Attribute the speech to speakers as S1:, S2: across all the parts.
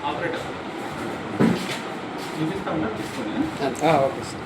S1: Operator చూపిస్తా ఉన్నా తీసుకొని
S2: ఓకే సార్.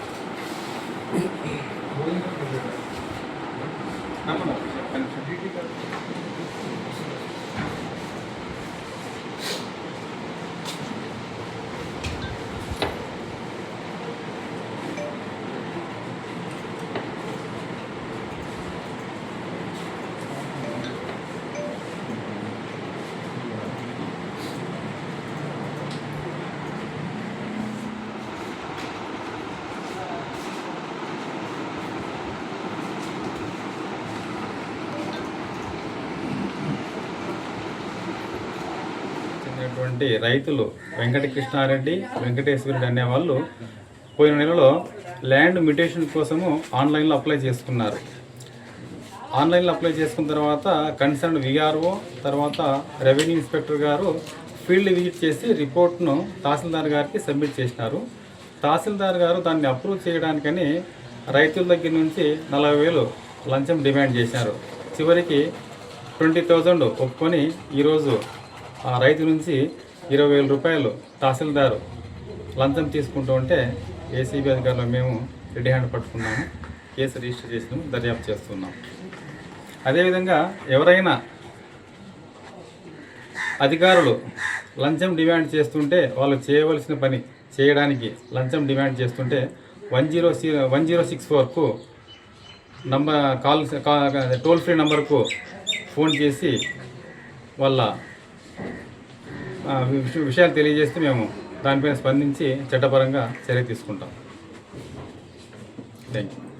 S1: రైతులు వెంకటకృష్ణారెడ్డి, వెంకటేశ్వరుడు అనేవాళ్ళు పోయిన నెలలో ల్యాండ్ మ్యూటేషన్ కోసము ఆన్లైన్లో అప్లై చేసుకున్నారు. ఆన్లైన్లో అప్లై చేసుకున్న తర్వాత కన్సర్న్ విఆర్ఓ తర్వాత రెవెన్యూ ఇన్స్పెక్టర్ గారు ఫీల్డ్ విజిట్ చేసి రిపోర్ట్ను తహసీల్దార్ గారికి సబ్మిట్ చేసినారు. తహసీల్దార్ గారు దాన్ని అప్రూవ్ చేయడానికని రైతుల దగ్గర నుంచి 40,000 లంచం డిమాండ్ చేశారు. చివరికి 20,000 ఒప్పుకొని ఈరోజు ఆ రైతు నుంచి 20,000 రూపాయలు తహసీల్దారు లంచం తీసుకుంటూ ఉంటే ఏసీబీ అధికారులు మేము రెడీ హ్యాండ్ పట్టుకున్నాము. కేసు రిజిస్టర్ చేసినాము, దర్యాప్తు చేస్తున్నాము. అదేవిధంగా ఎవరైనా అధికారులు లంచం డిమాండ్ చేస్తుంటే వాళ్ళు చేయవలసిన పని చేయడానికి లంచం డిమాండ్ చేస్తుంటే 1064కు టోల్ ఫ్రీ నంబర్కు ఫోన్ చేసి వాళ్ళ విషయాలు తెలియజేస్తే మేము దానిపైన స్పందించి చట్టపరంగా చర్య తీసుకుంటాం. Thank you.